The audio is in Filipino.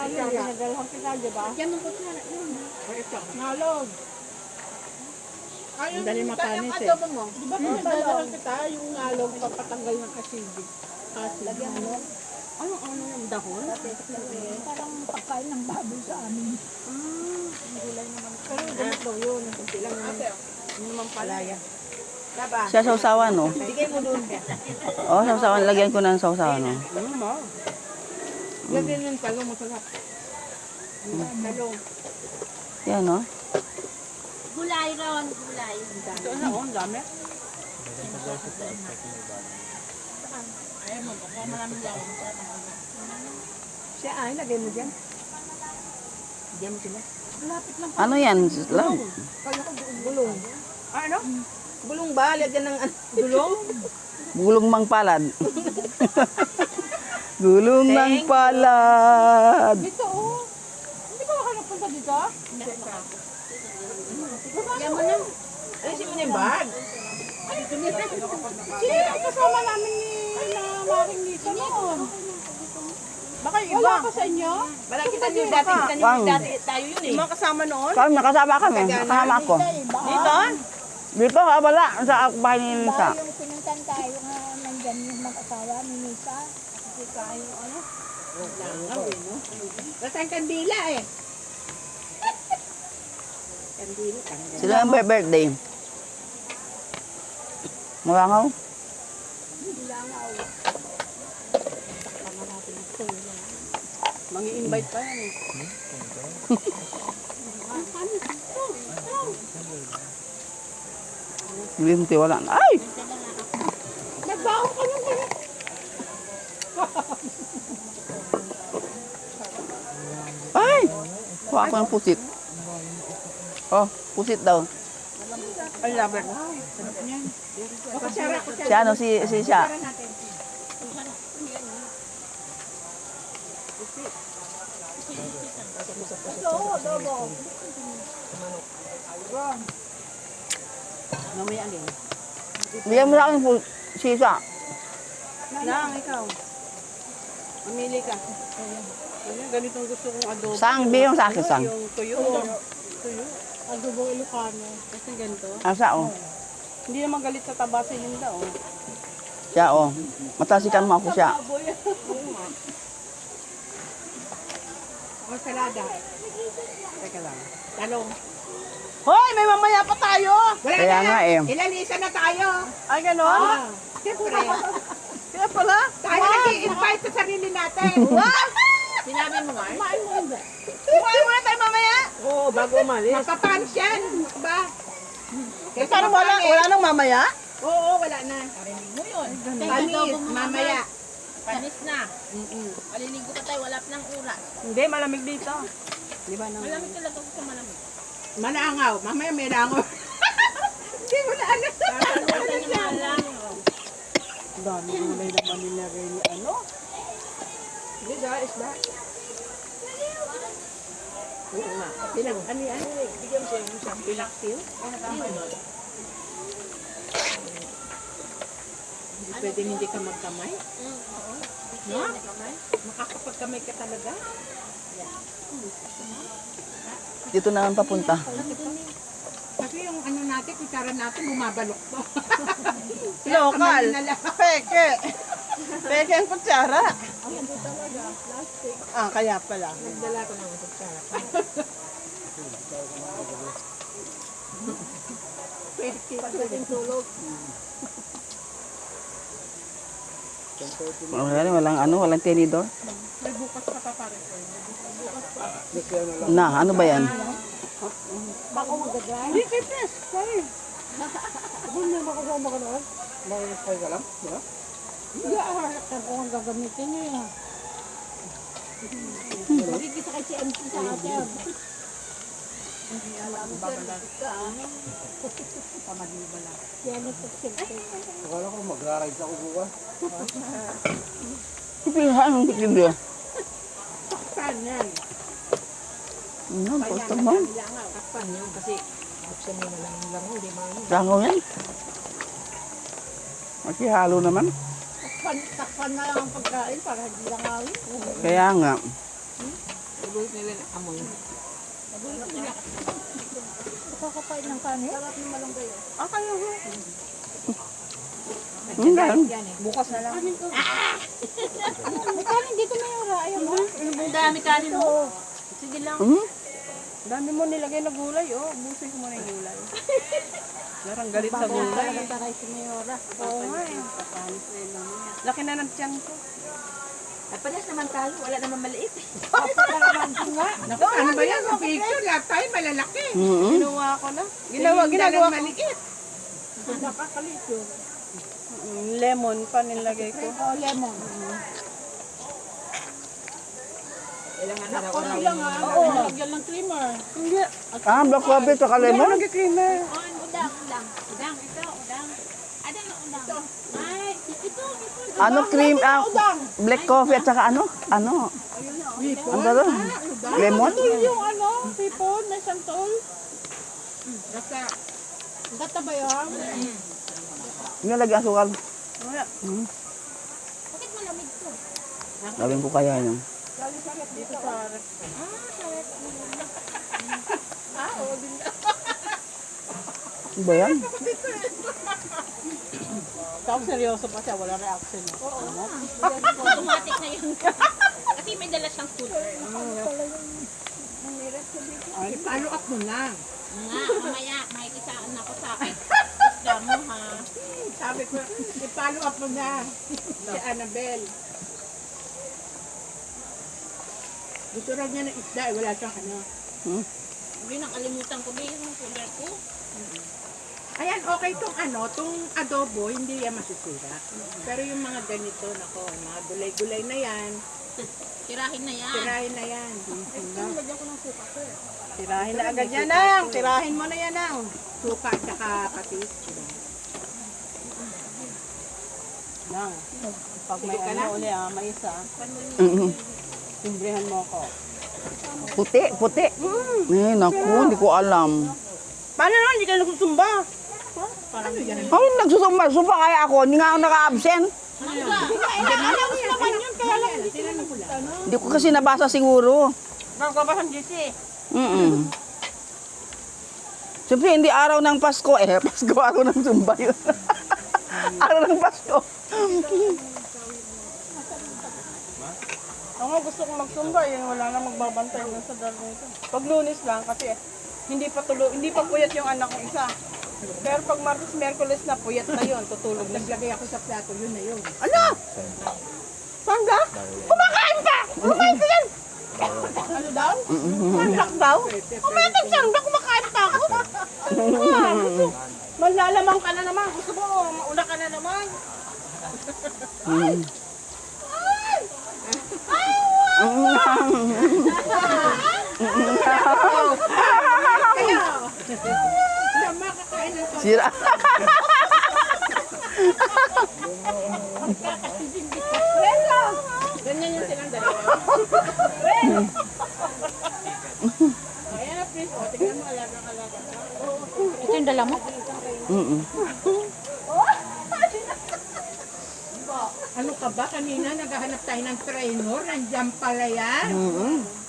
Pinadalhan kita, di ba? Diyan mo ko sana. Nalog. Ayun, Dali mapanis eh. adobo mo. Di ba pinadalhan kita yung nalog papatanggal ng acidic? Lagyan mo. Ano yung dahon? Parang pagkain ng baboy sa amin. Gulay naman. Pero ganit daw yun. Kunti lang naman. Ano naman pala yan? Laba. Siya sausawan, no? Bigay mo doon. Oh, sausawan. Lagyan ko ng sausawan, no? Lagyan yung talong masarap. Talong. Yan, no? Gulay ron, gulay. Ito na, ang dami. Ayaw mo, baka maraming lawang. Siya ay, lagay mo dyan. Lagyan mo sila. Lapit lang. Ano yan? Lang. Kaya ko gulong. Ano? Gulong ba? Lagyan ng gulong? Gulong mang palad. Gulong ng palad. Dito, oh. Hindi ba ka nagpunta dito? Hindi. Lagyan mo na. Ayusin mo na yung bag. Sino yung kasama namin ni na maring dito noon? Baka iba. Wala ka sa inyo? Wala kita niyo dati. Kita niyo dati tayo yun eh. Yung mga kasama noon? Kami, nakasama kami. Nakasama ako. Dito? Dito, wala. Sa bahay ni Nisa. Yung pinuntan tayo nga nandyan yung mag-asawa ni Nisa. Kasi tayo ano? Langaw eh, no? Basta ang kandila eh. Kandila, kandila. Sila ang birthday. Malangaw? Mangi-invite pa yan eh. Hindi wala. Ay! Nagbaon ka nung kaya. Ay! Kuha ko ng pusit. Oh, pusit daw. Ay, laber. Sarap niyan. Kutsara, kutsara. Si ano, si siya. natin. Mamaya din. Bigyan mo sa akin si siya. Lang, ikaw. Mamili ka. Ayan, ganitong gusto kong adobo. Sang, bigyan mo sa akin, sang. Yung tuyo. Tuyo. Adobo Ilocano. Kasi ganito. Asa, oh. Hindi naman galit sa tabasin yun daw. Siya, oh. Matasikan mo ako siya. O, salada. Teka lang. Talong. Hoy, may mamaya pa tayo. Wala Kaya na. nga, eh. Ilalisa na tayo. Ay, gano'n? Siyempre. Kaya pala. Tayo nag-i-invite sa sarili natin. Wow! Sinabi mo nga? Kumain muna tayo mamaya. Oo, bago umalis. Makapanis yan. Ba? Kasi Parang wala nang mamaya? Oo, wala na. Parinig mo yun. Panis, mamaya. Panis na. Maliligo pa tayo, wala pa ng oras. Hindi, malamig dito. Di ba? Malamig talaga ako sa malamig. Malangaw. Mamaya may langaw. Hindi mo na alam. Pasalutan niya malang. Dami gulay naman nilagay ni ano. Hindi ga, isda. Oo nga. Ano yan? Bigyan mo siya yung isang pinaktil. Hindi pwedeng hindi ka magkamay. No? Makakapagkamay ka talaga. Dito naman papunta. Kasi yung ano natin, kutsara natin, bumabalok pa. Local. Peke. Peke ang kutsara. Ah, kaya pala. Nagdala ko ng kutsara. Pwedeng tulog. Walang tenidor. May bukas pa pa pare ko. Na, ano ba yan? Bako magagay? Hindi, kay Pres. Sorry. Kung may makasama ka noon? Makasama ka lang? Diba? Hindi, aharap na kung ang gagamitin niyo yan. Magigisa kay si MC sa atin. Hindi alam mo ka. Pamagibala. Yan ang pagsilpil. Akala ko magra-ride ako bukas. Pipilihan ang kitindi. Takpan yan. Ano, posto mo? Takpan yan kasi buksan mo na lang yung langaw, di ba? Langaw yan. Makihalo naman. Takpan na lang ang pagkain para hindi langawin. Kaya nga. Nagulat nila ng amoy. Nakakapain ng kanin. Kayo. Ganun. Bukas na lang. May kanin dito na yung ayaw mo. Ang dami kanin mo. Sige lang. Dami mo nilagay na gulay, oh. Busin ko muna yung gulay. Larang galit sa gulay. Taray si Mayora. Oo nga eh. Laki na ng tiyan ko. Palas naman tayo. Wala naman maliit. Naku, ano ba yan? Sa picture, lahat tayo malalaki. Ginawa ko na. Ginagawa ko. maliit. Nakakalit yun. Lemon pa nilagay ko. Oh, lemon. Ilangan na Ako lang ah. Oo, lagyan ng creamer. Hindi. Black coffee tsaka Hindi ako lemon. nag-creamer. Udang. Udang, ito, udang. Adang, udang. Ay, ito. Ano cream, black coffee at saka ano? Ano ba? Lemon? Yung ano, sipon, may santol. Gata. Gata ba yun? Nilagay asukal. Wala. Bakit malamig to? Gawin ko kaya yun. Dito sa ref. Ano ba yan? Tapos seryoso pa siya, wala reaction. Automatic na yun. Kasi may dala siyang cooler. Follow up mo na. Nga, mamaya, makikisaan ako sa isda mo, ha? Sabi ko, i-follow up mo na. Si Annabel. Gusto raw niya ng isda, wala siyang ano. Hindi, nakalimutan ko ba yung cooler ko? Ayan, okay tong ano, tong adobo, hindi yan masisira. Pero yung mga ganito, nako, mga gulay-gulay na yan, Tirahin na yan. tirahin na yan. Tirahin na agad yan, Nang. Tirahin mo na yan, Nang. Suka at saka patis. Nang, pag may ano uli, may isa, timbrihan mo ako. Puti. Eh, naku, hindi ko alam. Paano naman, hindi ka nagsusumba? Ako nagsusumba, sumba kaya ako, hindi nga ako naka-absent. naman yun, kaya lang hindi sila Hindi ko kasi nabasa siguro. Bago ba ang GC? Siyempre, hindi araw ng Pasko. Pasko, araw ng sumba yun. Araw ng Pasko. Ako gusto kong magsumba, wala nang magbabantay dun sa dalawang ito. Pag Lunes lang, kasi hindi pa puyat yung anak ko isa. Pero pag Martes, Merkules na, puyat na yun, tutulog na. naglagay ako sa plato, yun na yun. Ano? Sangga? Kumakain pa! Kumakain ka yan! Ano daw? Sandak daw? Kumakain ka sangga, kumakain pa ako! Malalamang ka na naman. Gusto mo, mauna ka na naman. Sira. Ganyan yung silang dalawa. Ayan na, please. O, tingnan mo, alaga-alaga. Ito yung dala mo? Ano ka ba? Kanina naghahanap tayo ng trainer. Nandiyan pala yan.